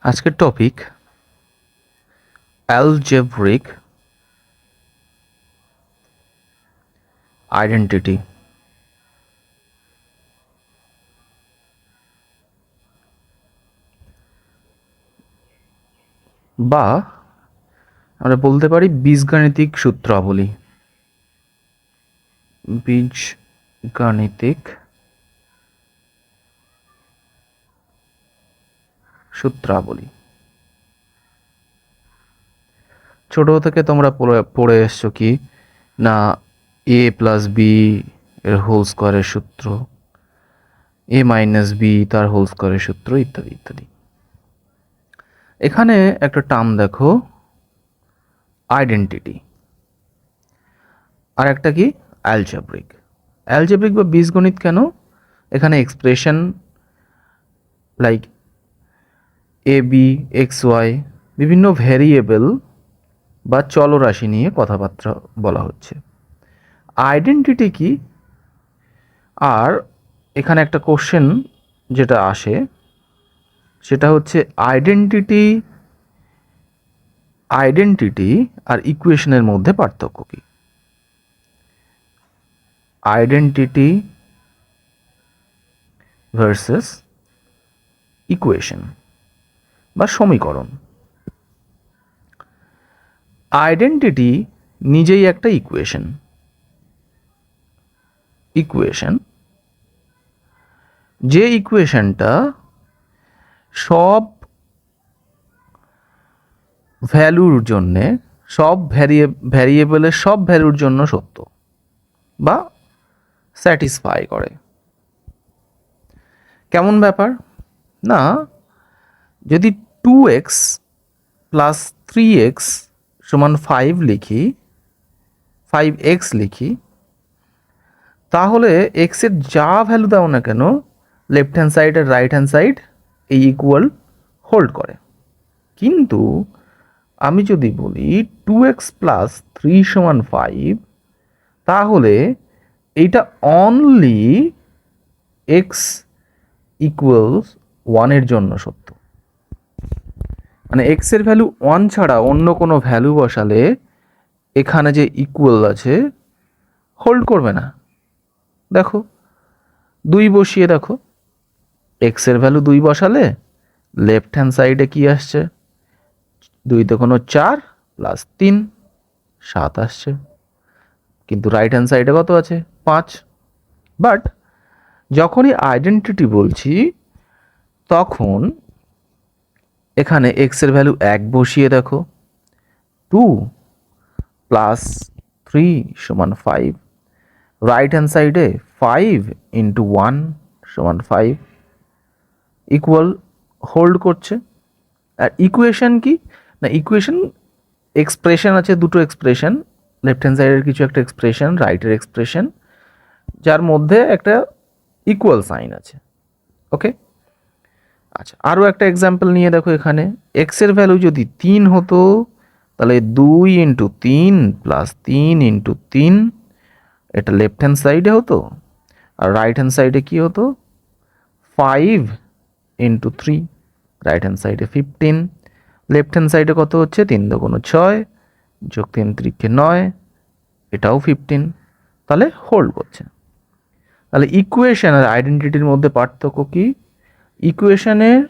আজকের topic algebraic identity. বা আমরা বলতে পারি বীজগাণিতিক সূত্রাবলী। বীজগাণিতিক সূত্রাবলী ছোট থেকে তোমরা পড়ে এসছো কি না, এ প্লাস বি এর হোল স্কোয়ারের সূত্র, এ মাইনাস বি তার হোল স্কোয়ারের সূত্র, ইত্যাদি ইত্যাদি। এখানে একটা টার্ম দেখো, আইডেন্টিটি, আর একটা কি অ্যালজেব্রিক। অ্যালজেব্রিক বা বীজগণিত কেন? এখানে expression like A B X Y বিভিন্ন ভ্যারিয়েবল বা চলরাশি নিয়ে কথাবার্তা বলা হচ্ছে। আইডেন্টিটি কি? আর এখানে একটা কোশ্চেন যেটা আসে সেটা হচ্ছে আইডেন্টিটি আর ইকুয়েশনের মধ্যে পার্থক্য কি? আইডেন্টিটি ভার্সেস ইকুয়েশন বা সমীকরণ। আইডেন্টিটি নিজেই একটা ইকুয়েশন, যে ইকুয়েশনটা সব ভ্যালুর জন্যে, সব ভ্যারিয়েবলের সব ভ্যালুর জন্য সত্য বা স্যাটিসফাই করে। কেমন ব্যাপার না, যদি 2x প্লাস 3x সমান 5x লিখি, তাহলে এক্সের যা ভ্যালু দাও না কেন, লেফট হ্যান্ড সাইড আর রাইট হ্যান্ড সাইড এই ইকুয়াল হোল্ড করে। কিন্তু আমি যদি বলি 2x প্লাস 3 সমান 5, তাহলে এইটা অনলি x ইকুয়ালস 1 জন্য সত্য। মানে x এর ভ্যালু 1 ছাড়া অন্য কোনো ভ্যালু বসালে এখানে যে ইকুয়াল আছে হোল্ড করবে না। দেখো 2 বসিয়ে দেখো, x এর ভ্যালু 2 বসালে লেফট হ্যান্ড সাইডে কি আসছে, 2 তে কোনো 4 প্লাস 3 7 আসছে, কিন্তু রাইট হ্যান্ড সাইডে কত আছে 5। বাট যখনই আইডেন্টিটি বলছি তখন এখানে x এর ভ্যালু 1 বসিয়ে দেখো, 2 প্লাস 3 সমান 5, রাইট হ্যান্ড সাইডে 5 ইন্টু 1 সমান 5 ইকুয়াল হোল্ড করছে। আর ইকুয়েশন কি না, ইকুয়েশন এক্সপ্রেশন আছে, দুটো এক্সপ্রেশন, লেফট হ্যান্ড সাইডের কিছু একটা এক্সপ্রেশন, রাইটের এক্সপ্রেশন, যার মধ্যে একটা ইকুয়াল সাইন আছে। ওকে, আচ্ছা আরও একটা এক্সাম্পল নিয়ে দেখো, এখানে এক্স এর ভ্যালু যদি 3 হতো তাহলে 2 ইন্টু 3 প্লাস 3 ইন্টু 3, এটা লেফট হ্যান্ড সাইডে হতো, আর রাইট হ্যান্ড সাইডে কি হতো 5 ইন্টু 3, রাইট হ্যান্ড সাইডে 15, লেফট হ্যান্ড সাইডে কত হচ্ছে 3 দুগুণ 6 যোগ 3 3 9, এটাও 15, তাহলে হোল্ড করছে। তাহলে ইকুয়েশন আর আইডেন্টিটির মধ্যে পার্থক্য কি? ইকুয়েশনের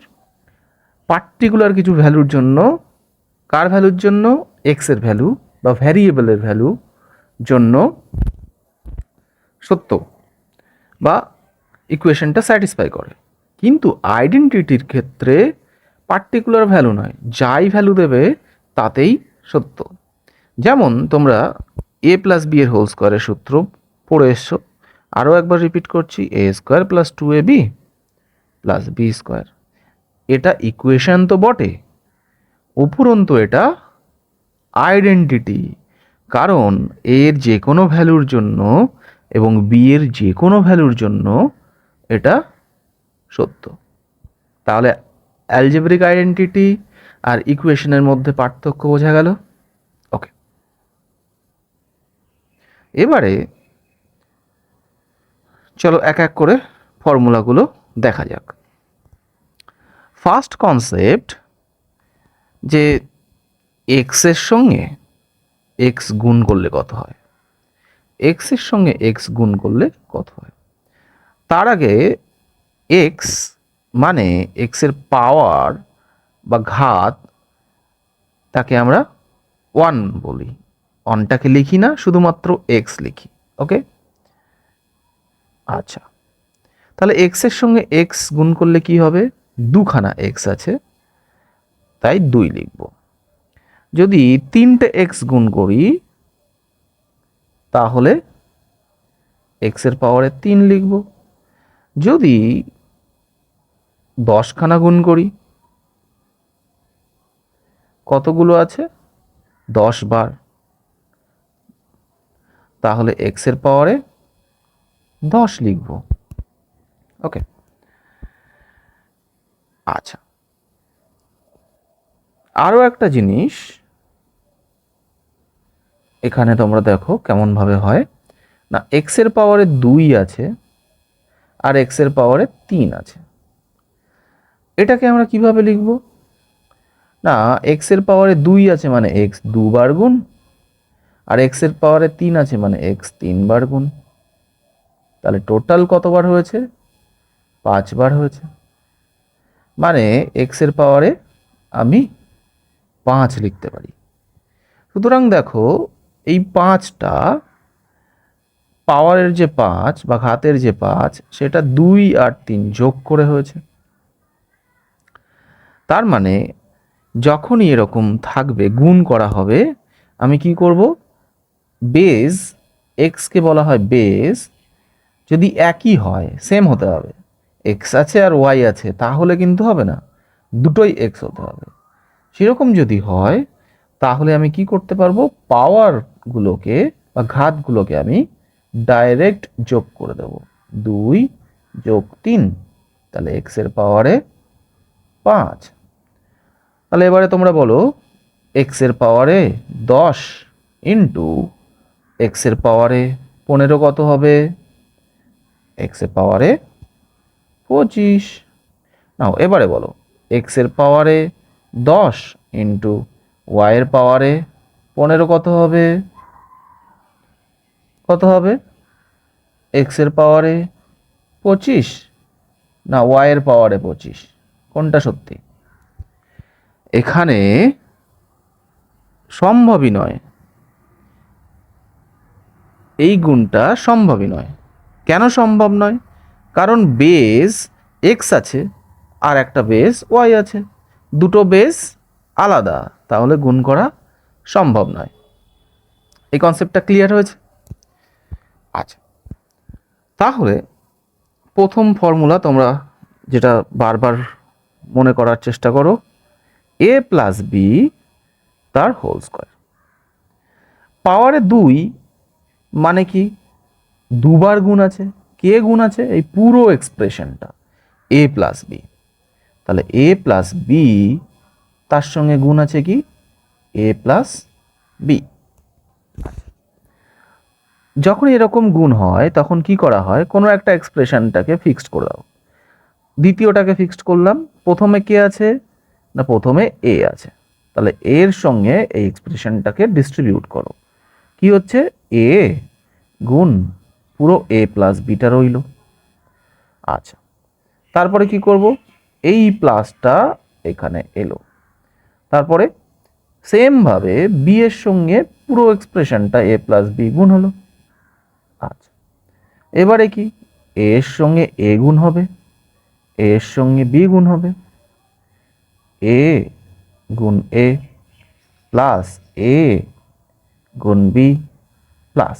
পার্টিকুলার কিছু ভ্যালুর জন্য, কার ভ্যালুর জন্য, এক্স এর ভ্যালু বা ভ্যারিয়েবলের ভ্যালু জন্য সত্য বা ইকুয়েশনটা স্যাটিসফাই করে। কিন্তু আইডেন্টিটির ক্ষেত্রে পার্টিকুলার ভ্যালু নয়, যাই ভ্যালু দেবে তাতেই সত্য। যেমন তোমরা এ প্লাস বি এর হোল স্কোয়ারের সূত্র পড়ে এসছো, আরও একবার রিপিট করছি, A square plus 2ab plus B square. এটা ইকুয়েশন তো বটে, উপরন্তু এটা আইডেন্টিটি, কারণ এর যে কোনো ভ্যালুর জন্য এবং বি এর যে কোনো ভ্যালুর জন্য এটা সত্য। তাহলে অ্যালজেব্রিক আইডেন্টিটি আর ইকুয়েশনের মধ্যে পার্থক্য বোঝা গেল। ওকে, এবারে চলো এক এক করে ফর্মুলাগুলো দেখা যাক। ফার্স্ট কনসেপ্ট, যে এক্সের সঙ্গে এক্স গুণ করলে কত হয়, এক্সের সঙ্গে এক্স গুণ করলে কত হয়। তার আগে এক্স মানে এক্সের পাওয়ার বা ঘাত, তাকে আমরা ওয়ান বলি। ওয়ানটাকে লিখি না, শুধুমাত্র এক্স লিখি। ওকে, আচ্ছা, তাহলে এক্সের সঙ্গে এক্স গুণ করলে কি হবে, দুখানা এক্স আছে তাই 2 লিখব। যদি 3টে এক্স গুণ করি তাহলে এক্সের পাওয়ারে 3 লিখব। যদি 10খানা গুণ করি, কতগুলো আছে, 10 বার, তাহলে এক্সের পাওয়ারে 10 লিখব। ওকে, আচ্ছা, আরও একটা জিনিস এখানে তোমরা দেখো কেমনভাবে হয় না, এক্সের পাওয়ারে 2 আছে আর এক্সের পাওয়ারে 3 আছে। এটাকে আমরা কিভাবে লিখব, না এক্সের পাওয়ারে 2 আছে মানে এক্স 2 বার গুণ, আর এক্সের পাওয়ারে 3 আছে মানে এক্স 3 বার গুণ। তাহলে টোটাল কতবার হয়েছে, 5 বার হয়েছে। মানে এক্সের পাওয়ারে আমি 5 লিখতে পারি। সুতরাং দেখো এই 5টা পাওয়ারের যে 5 বা ঘাতের যে 5 সেটা 2 আর 3 যোগ করে হয়েছে। তার মানে যখনই এরকম থাকবে গুণ করা হবে, আমি কি করব, বেজ, এক্সকে বলা হয় বেজ, যদি একই হয় সেম হতে হবে, এক্স আছে আর ওয়াই আছে তাহলে কিন্তু হবে না, দুটোই এক্স হতে হবে। সেরকম যদি হয় তাহলে আমি কি করতে পারবো, পাওয়ারগুলোকে বা ঘাতগুলোকে আমি ডাইরেক্ট যোগ করে দেব, 2 যোগ 3, তাহলে এক্সের পাওয়ারে 5। তাহলে এবারে তোমরা বলো এক্সের পাওয়ারে 10 ইন্টু এক্সের পাওয়ারে 15 কত হবে, এক্সের পাওয়ারে 25। নাও এবারে বলো এক্সের পাওয়ারে 10 ইন্টু ওয়াইয়ের পাওয়ারে 15 কত হবে, কত হবে, এক্সের পাওয়ারে 25 না ওয়াইয়ের পাওয়ারে 25, কোনটা সত্যি। এখানে সম্ভবই নয়, এই গুণটা সম্ভবই নয়। কেন সম্ভব নয়, কারণ বেস এক্স আছে আর একটা বেস ওয়াই আছে, দুটো বেস আলাদা, তাহলে গুণ করা সম্ভব নয়। এই কনসেপ্টটা ক্লিয়ার হয়েছে। আচ্ছা, তাহলে প্রথম ফর্মুলা তোমরা যেটা বারবার মনে করার চেষ্টা করো, এ প্লাস বি তার হোল স্কোয়ার। পাওয়ারে 2 মানে কি, দুবার গুণ আছে, কে গুণ আছে, এই পুরো এক্সপ্রেশনটা এ প্লাস বি। তাহলে এ প্লাস বি তার সঙ্গে গুণ আছে কি, এ প্লাস বি। যখন এরকম গুণ হয় তখন কি করা হয়, কোনো একটা এক্সপ্রেশনটাকে ফিক্সড করে দাও, দ্বিতীয়টাকে ফিক্সড করলাম, প্রথমে কে আছে না প্রথমে এ আছে, তাহলে এর সঙ্গে এই এক্সপ্রেশনটাকে ডিস্ট্রিবিউট করো, কি হচ্ছে এ গুণ পুরো এ প্লাস বিটা রইল। আচ্ছা, তারপরে কি করব, এই প্লাসটা এখানে এলো, তারপরে সেমভাবে বি এর সঙ্গে পুরো এক্সপ্রেশনটা এ প্লাস বি গুণ হলো। আচ্ছা, এবারে কি, এ এর সঙ্গে এ গুণ হবে, এ এর সঙ্গে বি গুণ হবে, এ গুণ এ প্লাস এ গুণ বি প্লাস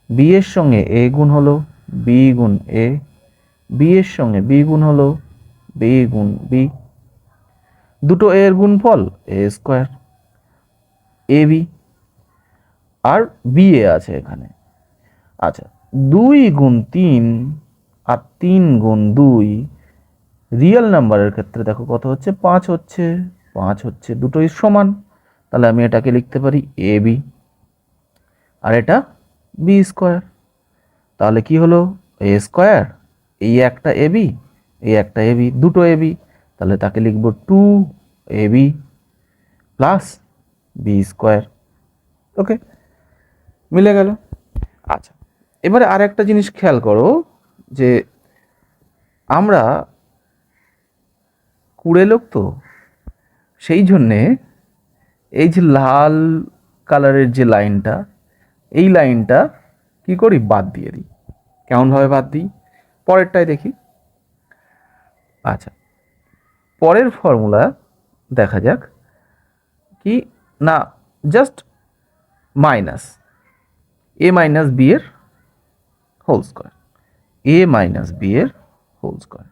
বি এর সঙ্গে এ গুণ হলো, বি গুণ এ, বি এর সঙ্গে বি গুণ হলো, বি গুণ বি, দুটো এর গুণফল এ square, A B, R B A আছে এখানে। আচ্ছা, 2 গুণ 3 আর 3 গুণ 2, রিয়েল নাম্বারের ক্ষেত্রে দেখো কত হচ্ছে, 5 হচ্ছে, 5 হচ্ছে, দুটোই সমান, তাহলে আমি এটাকে লিখতে পারি এ বি, আর এটা বি স্কোয়ার। তাহলে কি হলো, এ স্কোয়ার, এই একটা এ বি, এই একটা এ বি, দুটো এ বি, তাহলে তাকে লিখব 2 A B plus B square. ওকে, মিলে গেল। আচ্ছা, এবারে আর একটা জিনিস খেয়াল করো যে আমরা কুড়ে লোক তো, সেই জন্যে এই যে লাল কালারের যে লাইনটা, এই লাইনটা কি করি, বাদ দিয়ে দিই। কেমনভাবে বাদ দিই, পরেরটায় দেখি। আচ্ছা, পরের ফর্মুলা দেখা যাক কি না, just minus A minus B এর হোল স্কোয়ার, এ মাইনাস বি এর হোল স্কোয়ার।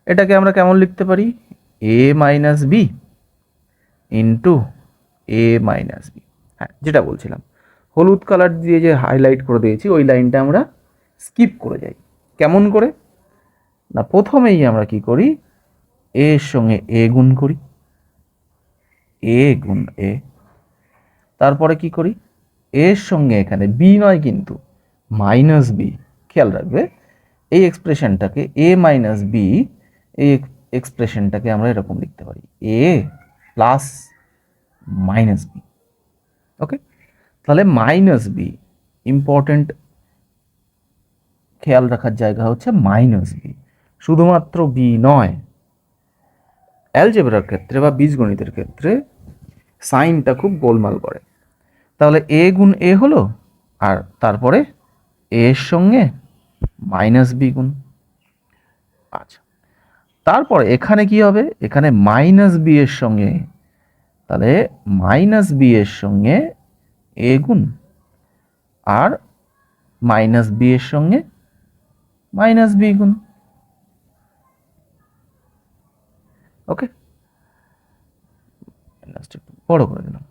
এটাকে আমরা কেমন লিখতে পারি, এ মাইনাস বি ইন্টু এ মাইনাস বি। হ্যাঁ, যেটা বলছিলাম, হলুদ কালার দিয়ে যে হাইলাইট করে দিয়েছি ওই লাইনটা আমরা স্কিপ করে যাই। কেমন করে না, প্রথমেই আমরা কি করি, এ এর সঙ্গে এ গুণ করি, এ গুণ এ। তারপরে কি করি, এর সঙ্গে এখানে বি নয় কিন্তু মাইনাস বি। খেয়াল রাখবে এই এক্সপ্রেশনটাকে এ মাইনাস বি, এই এক্সপ্রেশনটাকে আমরা এরকম লিখতে পারি, এ প্লাস মাইনাস বি। ওকে, তাহলে মাইনাস বি, ইম্পর্টেন্ট খেয়াল রাখার জায়গা হচ্ছে মাইনাস বি, শুধুমাত্র বি নয়। অ্যালজেব্রার ক্ষেত্রে বা বীজগণিতের ক্ষেত্রে সাইনটা খুব গোলমাল করে। তাহলে এ গুণ এ হলো, আর তারপরে এর সঙ্গে মাইনাস বি গুণ। আচ্ছা, তারপরে এখানে কি হবে, এখানে মাইনাস বি এর সঙ্গে, তাহলে মাইনাস বি এর সঙ্গে এ গুণ, আর মাইনাস বি এর সঙ্গে মাইনাস বি গুণ। ওকে, একটু বড় করে দিলাম।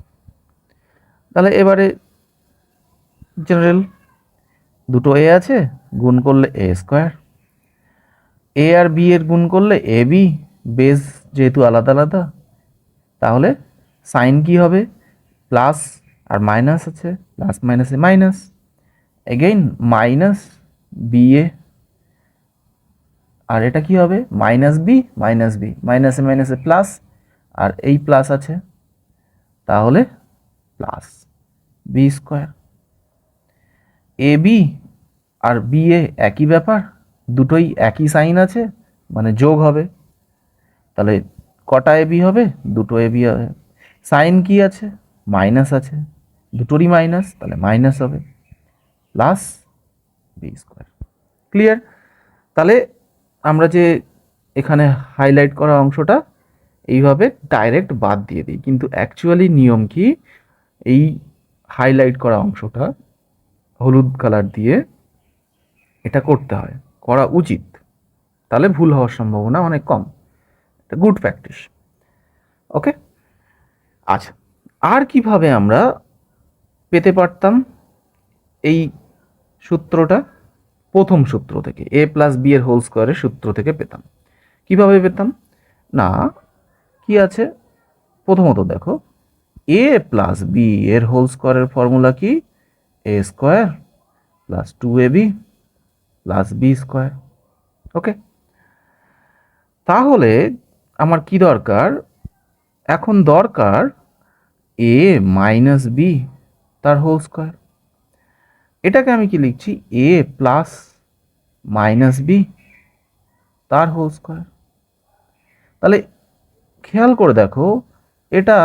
তাহলে এবারে জেনারেল, দুটো এ আছে, গুণ করলে এ স্কোয়ার, এ আর বি এর গুণ করলে এ বি, বেস যেহেতু আলাদা আলাদা, তাহলে সাইন কি হবে, প্লাস আর মাইনাস আছে, প্লাস মাইনাসে minus, again minus B A, আর এটা কি হবে, মাইনাস বি মাইনাস বি, মাইনাসে মাইনাসে প্লাস, আর এই প্লাস আছে, তাহলে plus B square. A B R B A একই ব্যাপার, দুটোই একই সাইন আছে, মানে যোগ হবে। তাহলে কটা এ বি হবে, দুটো এ বি হবে। সাইন কি আছে, মাইনাস আছে, দুটোরই মাইনাস, তাহলে মাইনাস হবে, প্লাস বি স্কোয়ার। ক্লিয়ার? তাহলে আমরা যে এখানে হাইলাইট করা অংশটা এইভাবে ডাইরেক্ট বাদ দিয়ে দিই, কিন্তু অ্যাকচুয়ালি নিয়ম কি, এই হাইলাইট করা অংশটা হলুদ কালার দিয়ে এটা করতে হয়, করা উচিত, তাহলে ভুল হওয়ার সম্ভাবনা অনেক কম। এটা গুড প্র্যাকটিস। ওকে, আচ্ছা, আর কিভাবে আমরা পেতে পারতাম এই সূত্রটা, প্রথম সূত্র থেকে, এ প্লাস বি এর হোল স্কোয়ারের সূত্র থেকে পেতাম। কিভাবে পেতাম না, কি আছে, প্রথমত দেখো, এ প্লাস বি এর হোল স্কোয়ারের ফর্মুলা কি, A square plus 2ab plus B square. Okay, তাহলে আমার কি দরকার, এখন দরকার এ মাইনাস বি তার হোল স্কোয়ার। এটাকে আমি কি লিখছি, এ প্লাস মাইনাস বি তার হোল স্কোয়ার। তাহলে খেয়াল করে দেখো, এটা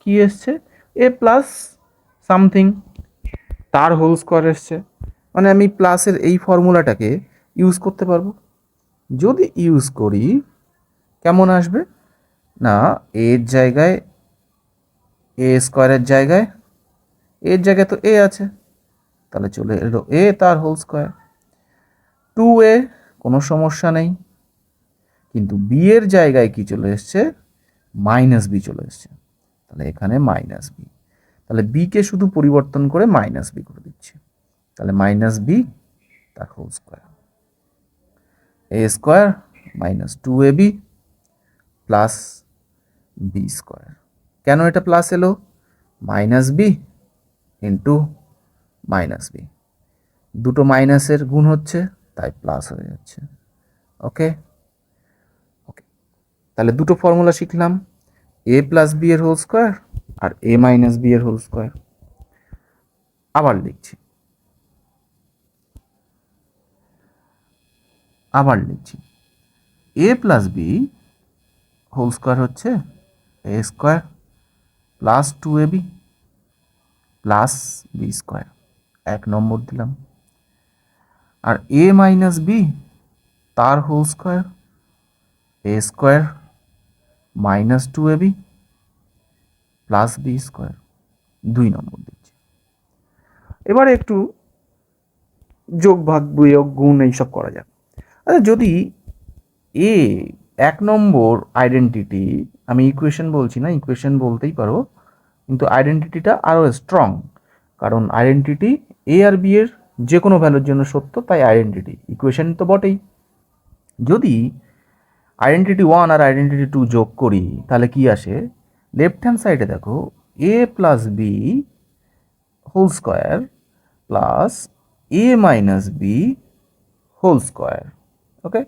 কি এসছে, এ প্লাস সামথিং তার হোল স্কোয়ার এসছে, মানে আমি প্লাসের এই ফর্মুলাটাকে ইউজ করতে পারবো। যদি ইউজ করি কেমন আসবে না, এর জায়গায় এ স্কোয়ারের জায়গায়, এর জায়গায় তো এ আছে, তাহলে চলে এলো এ তার হোল স্কোয়ার। 2a কোনো সমস্যা নেই, কিন্তু বি এর জায়গায় কি চলে এসছে, মাইনাস বি চলে এসছে, তাহলে এখানে মাইনাস বি, তাহলে বিকে শুধু পরিবর্তন করে মাইনাস বি করে দিচ্ছি, তাহলে মাইনাস বি তার whole square, A square minus 2ab plus B square. কেন এটা প্লাস এলো, minus B into minus B, দুটো মাইনাসের গুণ হচ্ছে তাই প্লাস হয়ে যাচ্ছে। ওকে, ওকে, তাহলে দুটো ফর্মুলা শিখলাম, এ প্লাস বি এর হোল স্কোয়ার আর এ মাইনাস বি এর হোল স্কোয়ার। আবার লিখছি, A plus B whole square হচ্ছে A square plus 2ab plus B square, 1 দিলাম। আর এ মাইনাস বি তার whole square A square minus 2ab plus B square, 2 দিচ্ছি। এবারে একটু যোগ ভাগ বিয়োগ গুণ এইসব করা যাক। আচ্ছা, যদি এ 1 আইডেন্টিটি, আমি ইকুয়েশন বলছি না, ইকুয়েশন বলতেই পারো, কিন্তু আইডেন্টিটিটা আরও স্ট্রং, কারণ আইডেন্টিটি এ আর বি এর যে কোনো ভ্যালুর জন্য সত্য, তাই আইডেন্টিটি, ইকুয়েশন তো বটেই। যদি আইডেন্টিটি 1 আর আইডেন্টিটি 2 যোগ করি তাহলে কি আসে? লেফট হ্যান্ড সাইডে দেখো A plus B whole square plus A minus B whole square. Okay,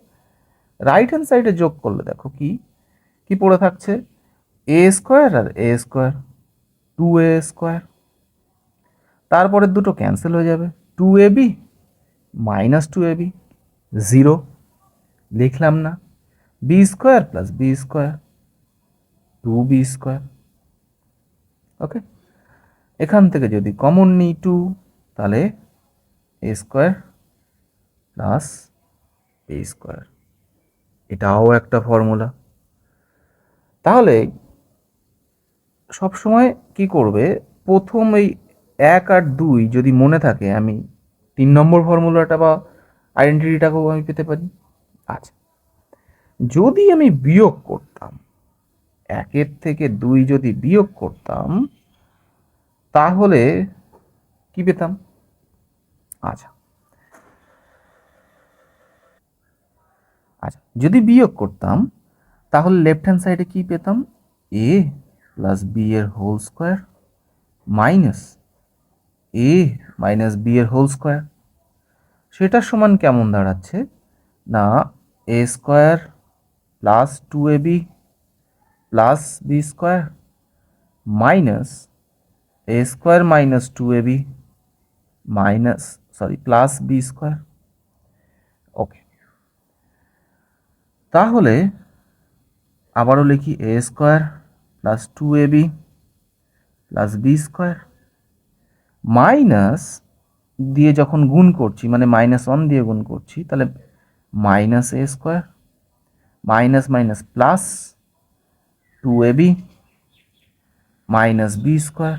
right hand সাইডে যোগ করলে দেখো কি কি পড়ে থাকছে? এ স্কোয়ার আর এ স্কোয়ার, 2a স্কোয়ার। তারপরে দুটো ক্যান্সেল হয়ে যাবে, 2ab মাইনাস 2ab 0, লিখলাম না? B square plus B square 2b square. Okay, এখান থেকে যদি কমন নিই 2, তাহলে A square plus A square, এটাও একটা ফর্মুলা। তাহলে সবসময় কি করবে, প্রথম এই 1 আর 2 যদি মনে থাকে, আমি 3 ফর্মুলাটা বা আইডেন্টিটিটাকেও আমি পেতে পারি। আচ্ছা, যদি আমি বিয়োগ করতাম, 1 থেকে 2 যদি বিয়োগ করতাম তাহলে কি পেতাম? আচ্ছা আচ্ছা, যদি বিয়োগ করতাম তাহলে লেফট হ্যান্ড সাইডে কি পেতাম? এ প্লাস বি এর whole square minus A minus B এর হোল স্কোয়ার। সেটার সমান কেমন দাঁড়াচ্ছে না, A square plus 2ab plus B square minus A square minus 2ab minus plus B square. Okay, তাহলে আবারও লিখি A square plus 2ab plus B square minus দিয়ে যখন গুণ করছি, মানে -1 দিয়ে গুণ করছি, তাহলে minus A square minus minus plus 2ab minus B square.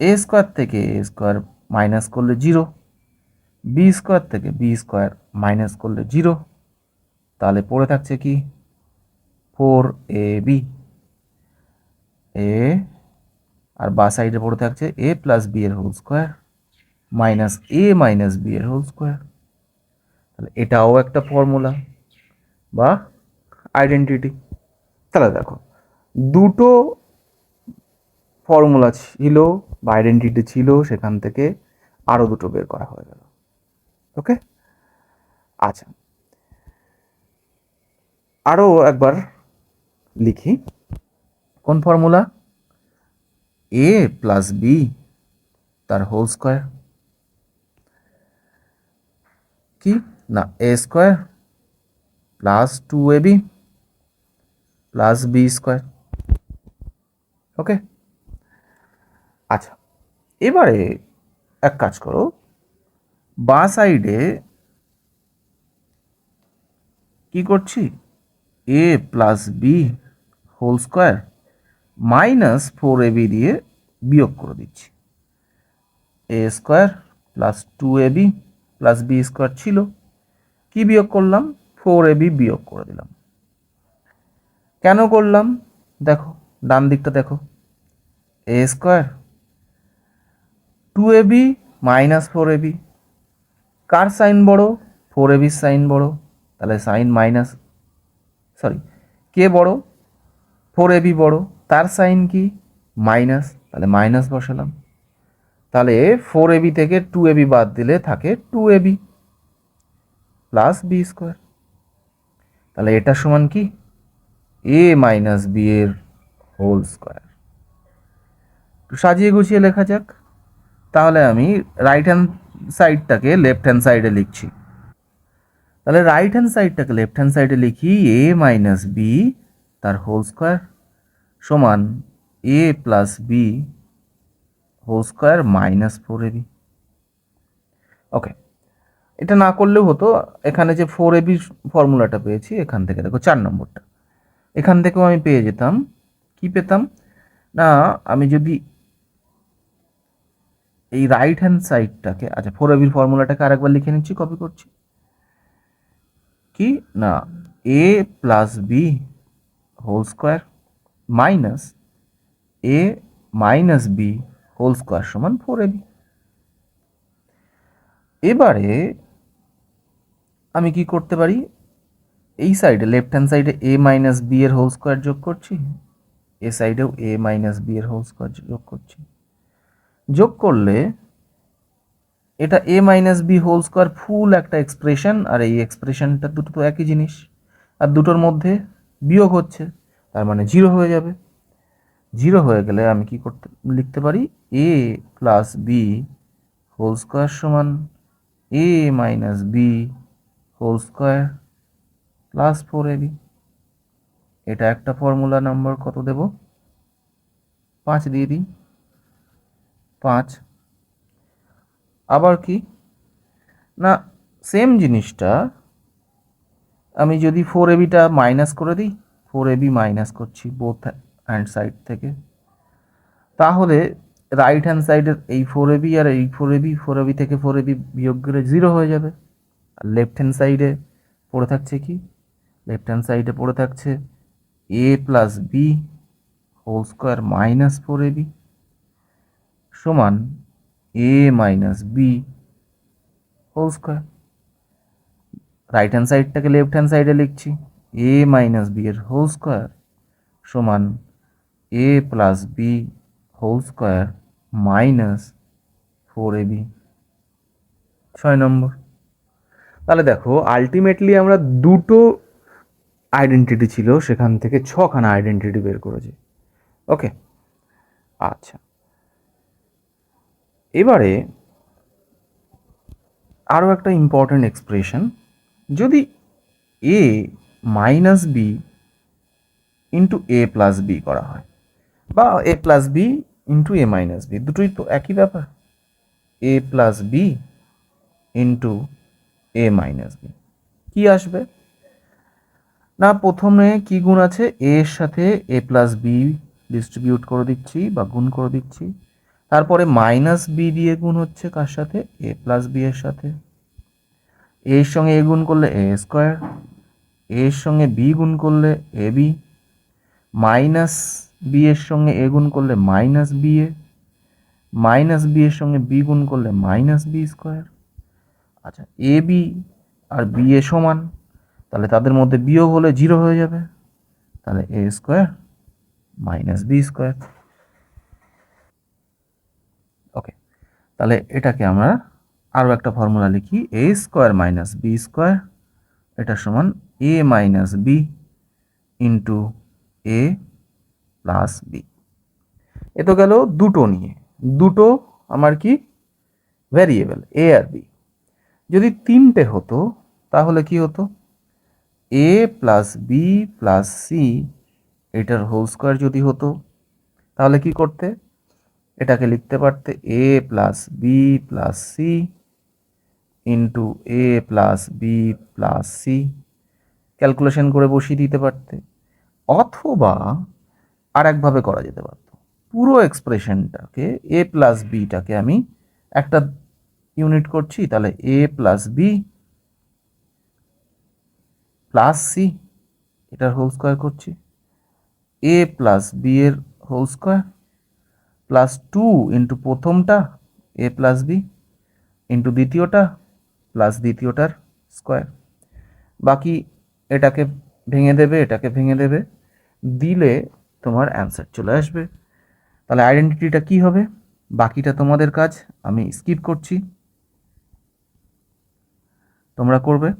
A square থেকে এ স্কোয়ার মাইনাস করলে 0, বি স্কোয়ার থেকে বি স্কোয়ার মাইনাস করলে 0, তাহলে পড়ে থাকছে কি 4ab, এ আর বা সাইডে পড়ে থাকছে এ প্লাস বি এর whole square minus A minus B এর হোল স্কোয়ার। তাহলে এটাও একটা ফর্মুলা বা আইডেন্টিটি। তাহলে দেখো, দুটো ফর্মুলা ছিল বা আইডেন্টিটি ছিল, সেখান থেকে আরও দুটো বের করা হয়ে গেল। ওকে, আচ্ছা, আরও একবার লিখি। কোন ফর্মুলা? এ প্লাস বি তার হোল স্কোয়ার, কি না, A square plus 2ab plus B square. Okay, আচ্ছা, এবারে এক কাজ করো, বাঁ সাইডে কি করছি, A plus B whole square minus 4ab দিয়ে বিয়োগ করে দিচ্ছি। A square plus 2ab plus B square ছিল, কি বিয়োগ করলাম? 4ab বিয়োগ করে দিলাম। কেন করলাম? দেখো ডান দিকটা দেখো, A square 2ab minus 4ab, কার সাইন বড়? 4ab সাইন বড়, তাহলে সাইন মাইনাস, কে বড়? 4ab বড়, তার সাইন কি? মাইনাস, তাহলে মাইনাস বসালাম। তাহলে 4ab থেকে 2ab বাদ দিলে থাকে 2ab প্লাস বি স্কোয়ার। তাহলে এটা সমান কি? এ মাইনাস বি এর হোল স্কোয়ার। একটু সাজিয়ে গুছিয়ে লেখা যাক। তাহলে আমি রাইট হ্যান্ড সাইডটাকে লেফট হ্যান্ড সাইডে লিখছি। তাহলে রাইট হ্যান্ড সাইডটাকে লেফট হ্যান্ড সাইডে লিখি এ মাইনাস বি তার হোল স্কোয়ার সমান A plus B whole square minus 4ab। Okay, এটা না করলেও হতো। এখানে যে 4ab ফর্মুলাটা পেয়েছি এখান থেকে, দেখো 4 নম্বরটা, এখান থেকেও আমি পেয়ে যেতাম। কি পেতাম না, আমি যদি এই রাইট হ্যান্ড সাইডটাকে, আচ্ছা 4ab ফর্মুলাটাকে আরেকবার লিখে নিচ্ছি, কপি করছি। কি না, A plus B whole square minus A minus B whole square সমান 4ab। এবারে আমি কি করতে পারি, এই সাইডে লেফট হ্যান্ড সাইডে এ মাইনাস বি এর হোল স্কোয়ার যোগ করছি, এ সাইডেও এ মাইনাস বি এর হোল স্কোয়ার যোগ করছি। যোগ করলে এটা এ মাইনাস বি হোল স্কোয়ার ফুল একটা এক্সপ্রেশন, আর এই এক্সপ্রেশনটা দুটো তো একই জিনিস, আর দুটোর মধ্যে বিয়োগ হচ্ছে, তার মানে 0 হয়ে যাবে। 0 হয়ে গেলে আমি কি করতে লিখতে পারি, A plus B whole square সমান A minus B whole square plus 4ab। এটা একটা ফর্মুলা নাম্বার কত দেব, 5 দিয়ে দিই, 5। আবার কি না, সেম জিনিসটা আমি যদি 4abটা মাইনাস করে দিই, 4ab মাইনাস করছি বোথ হ্যান্ড সাইড থেকে, তাহলে রাইট হ্যান্ড সাইডের এই 4ab আর এই 4ab থেকে 4ab বিয়োগ করে 0 হয়ে যাবে। আর লেফট হ্যান্ড সাইডে পড়ে থাকছে কি, লেফট হ্যান্ড সাইডে পড়ে থাকছে A plus B whole square minus 4ab সমান A minus B whole square. Right hand সাইডটাকে লেফট হ্যান্ড সাইডে লিখছি, এ মাইনাস বি এর হোল স্কোয়ার সমান A plus B whole square minus 4ab। 6 নম্বর। তাহলে দেখো আলটিমেটলি আমরা দুটো আইডেন্টিটি ছিল, সেখান থেকে 6খানা আইডেন্টিটি বের করেছি। ওকে, আচ্ছা এবারে আরও একটা ইম্পর্ট্যান্ট এক্সপ্রেশন, যদি এ minus B into A plus B করা হয়, বা এ প্লাস বি ইন্টু এ মাইনাস বি, দুটোই তো একই ব্যাপার, এ প্লাস বি ইন্টু এ মাইনাস বি, কী আসবে না, প্রথমে কি গুণ আছে, এ এর সাথে এ প্লাস বি ডিস্ট্রিবিউট করে দিচ্ছি বা গুণ করে দিচ্ছি, তারপরে মাইনাস বি দিয়ে গুণ হচ্ছে কার সাথে, এ প্লাস বি এর সাথে। এর সঙ্গে এ গুণ করলে এ স্কোয়ার, এর সঙ্গে বি গুণ করলে এ বি, মাইনাস বি এর সঙ্গে এ গুণ করলে minus B A, minus B এর সঙ্গে বি গুণ করলে মাইনাস বি স্কোয়ার। আচ্ছা A B R B A সমান, তাহলে তাদের মধ্যে বিয়োগ হলে 0 হয়ে যাবে, তাহলে A square minus B square. Okay, তাহলে এটাকে আমরা আরও একটা ফর্মুলা লিখি, A square minus B square, এটা সমান A minus B into A plus B. এ তো গেল দুটো নিয়ে, দুটো আমার কি ভ্যারিয়েবল এ আর বি। যদি 3টে হতো তাহলে কি হতো, A plus B plus C এটার হোল স্কোয়ার যদি হতো, তাহলে কি করতে, এটাকে লিখতে পারতে A plus B plus C into A plus B plus C, calculation করে বসিয়ে দিতে পারতে। অথবা আর একভাবে করা যেতে পারত, পুরো এক্সপ্রেশনটাকে এ প্লাস বিটাকে আমি একটা ইউনিট করছি, তাহলে A plus B plus C এটার হোল স্কোয়ার করছি, এ প্লাস বি এর হোল স্কোয়ার প্লাস 2 ইন্টু প্রথমটা এ প্লাস বি ইন্টু দ্বিতীয়টা প্লাস দ্বিতীয়টার স্কোয়ার। বাকি এটাকে ভেঙে দেবে, এটাকে ভেঙে দেবে, দিলে তোমার অ্যান্সার চলে আসবে। তাহলে আইডেন্টিটিটা কি হবে, বাকিটা তোমাদের কাজ, আমি স্কিপ করছি, তোমরা করবে।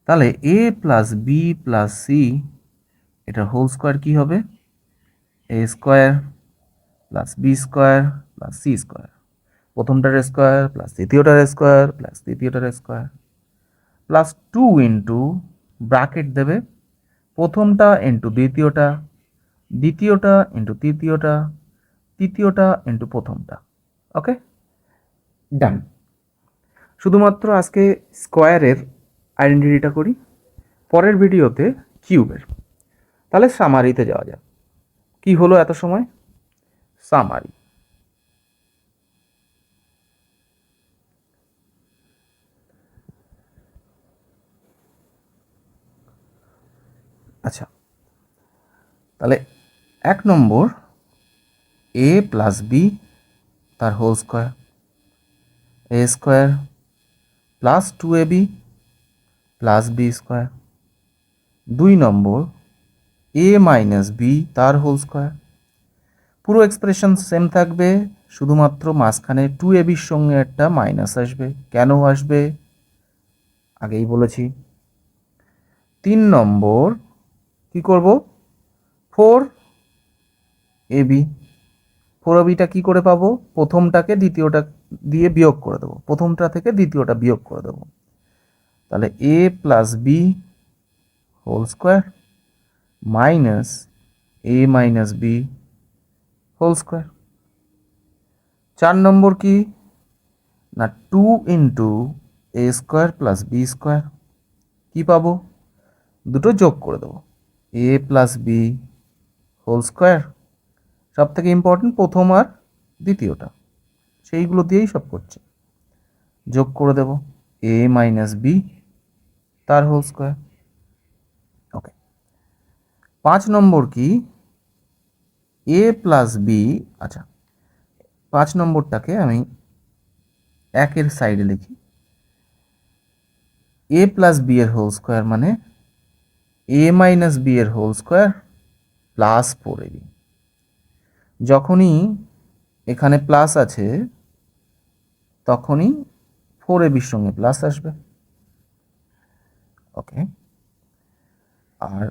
তাহলে A plus B plus C এটার হোল স্কোয়ার কী হবে, A square plus B square plus C square, প্রথমটার স্কোয়ার প্লাস দ্বিতীয়টার স্কোয়ার প্লাস তৃতীয়টার স্কোয়ার প্লাস 2 ইন্টু ব্র্যাকেট দেবে প্রথমটা ইন্টু দ্বিতীয়টা, দ্বিতীয়টা ইন্টু তৃতীয়টা, তৃতীয়টা ইন্টু প্রথমটা। ওকে, ডান। শুধুমাত্র আজকে স্কোয়ারের আইডেন্টিটিটা করি, পরের ভিডিওতে কিউবের। তাহলে সামারিতে যাওয়া যাক। কি হলো এত সময়? সামারি। আচ্ছা, তাহলে 1 নম্বর এ প্লাস বি তার whole square, A square plus 2ab plus B square. 2 নম্বর এ মাইনাস বি তার হোল স্কোয়ার। পুরো এক্সপ্রেশন সেম থাকবে, শুধুমাত্র মাঝখানে 2abর সঙ্গে একটা মাইনাস আসবে। কেন আসবে আগেই বলেছি। 3 নম্বর কি করব? 4ab, 4abটা কি করে পাবো? প্রথমটাকে দ্বিতীয়টা দিয়ে বিয়োগ করে দেবো, প্রথমটা থেকে দ্বিতীয়টা বিয়োগ করে দেবো। তাহলে A plus B whole square minus A minus B whole square. 4 নম্বর কি না, 2 into A square plus B square. কী পাবো? দুটো যোগ করে দেবো, A plus B whole square. সব থেকে ইম্পর্টেন্ট প্রথম আর দ্বিতীয়টা, সেইগুলো দিয়েই সব করছে। যোগ করে দেব এ মাইনাস বি তার হোল স্কোয়ার। ওকে, 5 নম্বর কি এ প্লাস বি। আচ্ছা, 5 নম্বরটাকে আমি 1-এর সাইডে লিখি। এ প্লাস বি এর হোল স্কোয়ার মানে এ মাইনাস বি এর হোল স্কোয়ার প্লাস 4ab। যখনই এখানে প্লাস আছে তখনই 4abর সঙ্গে প্লাস আসবে। ওকে, আর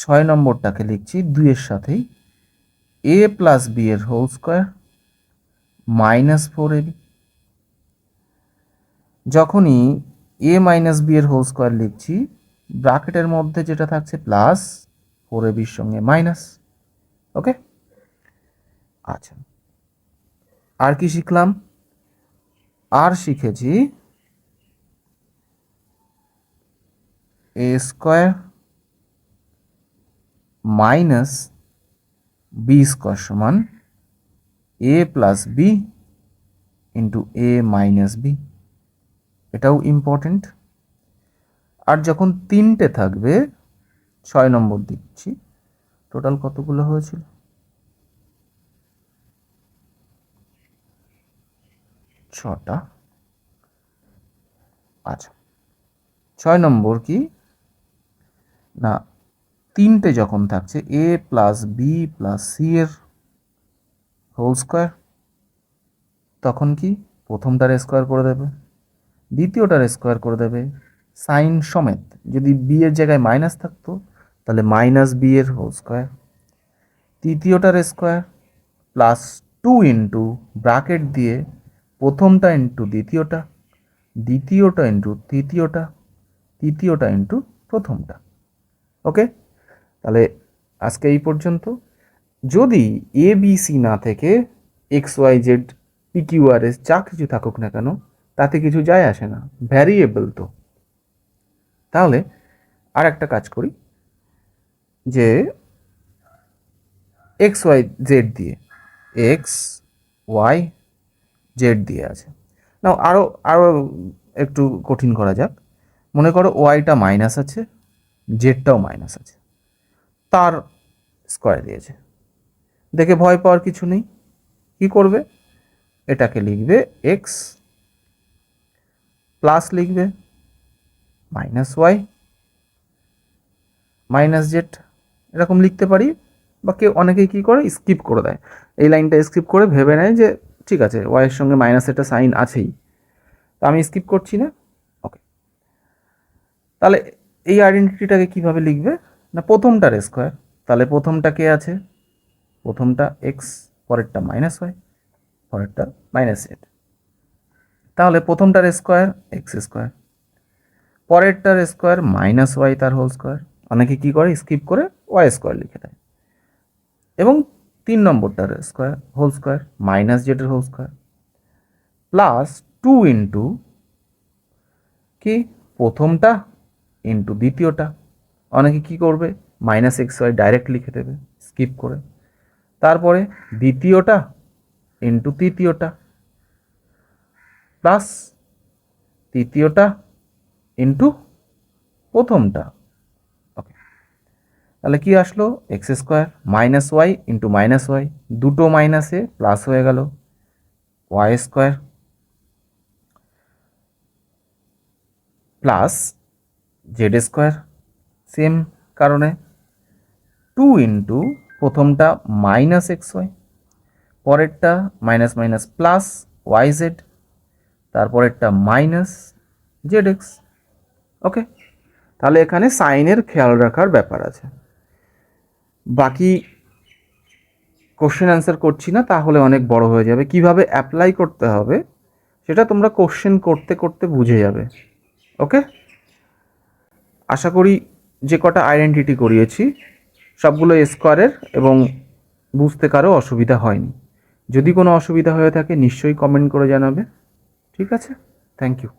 6 নম্বরটাকে লিখছি 2-এর সাথেই, এ প্লাস বি এর হোল স্কোয়ার মাইনাস 4ab। যখনই এ মাইনাস বি এর হোল স্কোয়ার লিখছি, ব্র্যাকেটের মধ্যে যেটা থাকছে প্লাস, 4abর সঙ্গে মাইনাস। ওকে, আচ্ছা, আর কি শিখলাম? আর শিখেছি এ স্কোয়ার মাইনাস বি স্কোয়ার সমান A plus B into A minus B. এটাও ইম্পর্টেন্ট। আর যখন 3টে থাকবে, 6 নম্বর দিচ্ছি, টোটাল কতগুলো হয়েছিল? 6টা। আচ্ছা, 6 নম্বর কি না, 3টে যখন থাকছে A plus B plus C এর হোল স্কোয়ার, তখন কি প্রথমটার স্কোয়ার করে দেবে, দ্বিতীয়টার স্কোয়ার করে দেবে সাইন সমেত। যদি বি এর জায়গায় মাইনাস থাকতো তাহলে মাইনাস বি এর হোল স্কোয়ার, তৃতীয়টার স্কোয়ার প্লাস 2 ইন্টু ব্র্যাকেট দিয়ে প্রথমটা ইন্টু দ্বিতীয়টা, দ্বিতীয়টা ইন্টু তৃতীয়টা, তৃতীয়টা ইন্টু প্রথমটা। ওকে, তাহলে আজকে এই পর্যন্ত। যদি এ বি সি না থেকে x y z p q r s যা কিছু থাকুক না কেন, তাতে কিছু যায় আসে না, ভ্যারিয়েবল তো। তাহলে আর একটা কাজ করি, যে এক্স ওয়াই জেড দিয়ে, এক্স ওয়াই জেড দিয়ে আছে। নাও আরও আরও একটু কঠিন করা যাক। মনে করো ওয়াইটা মাইনাস আছে, জেডটাও মাইনাস আছে, তার স্কোয়ার দিয়েছে। দেখে ভয় পাওয়ার কিছু নেই। কি করবে? এটাকে লিখবে এক্স প্লাস লিখবে মাইনাস ওয়াই মাইনাস জেড, এরকম লিখতে পারি। বা কেউ অনেকেই কী করে স্কিপ করে দেয়, এই লাইনটা স্কিপ করে ভেবে নেয় যে ঠিক আছে ওয়াইয়ের সঙ্গে মাইনাস একটা সাইন আছেই, তো আমি স্কিপ করছি না। ওকে, তাহলে এই আইডেন্টিটিটাকে কীভাবে লিখবে না, প্রথমটার স্কোয়ার। তাহলে প্রথমটা কে আছে? প্রথমটা এক্স, পরেরটা মাইনাস ওয়াই, পরেরটা মাইনাস জেড। তাহলে প্রথমটার স্কোয়ার এক্স স্কোয়ার, পরেরটার স্কোয়ার মাইনাস ওয়াই তার হোল স্কোয়ার, অনেকে কী করে স্কিপ করে ওয়াই স্কোয়ার লিখে দেয়, এবং 3 নম্বরটার স্কোয়ার হোল স্কোয়ার মাইনাস জেডের হোল স্কোয়ার, প্লাস 2 ইন্টু কি প্রথমটা ইন্টু দ্বিতীয়টা, অনেকে কি করবে মাইনাস এক্স ওয়াই ডাইরেক্ট লিখে দেবে স্কিপ করে, তারপরে দ্বিতীয়টা ইন্টু তৃতীয়টা, প্লাস তৃতীয়টা ইন্টু প্রথমটা। ওকে, তাহলে কি আসলো X square minus Y into minus Y, দুটো মাইনাসে প্লাস হয়ে গেল Y square, plus Z square same কারণে 2 ইন্টু প্রথমটা মাইনাস এক্স ওয়াই, পরেরটা minus minus plus Y Z, তারপরেরটা মাইনাস জেড এক্স। ওকে, তাহলে এখানে সাইনের খেয়াল রাখার ব্যাপার আছে। বাকি কোশ্চেন অ্যান্সার করছি না, তাহলে অনেক বড় হয়ে যাবে। কিভাবে অ্যাপ্লাই করতে হবে সেটা তোমরা কোশ্চেন করতে করতে বুঝে যাবে। ওকে, আশা করি যে কটা আইডেন্টিটি করিয়েছি সবগুলো স্কোয়ারের এবং বুঝতে কারো অসুবিধা হয়নি। যদি কোনো অসুবিধা হয়ে থাকে নিশ্চয়ই কমেন্ট করে জানাবে। ঠিক আছে, থ্যাংক ইউ।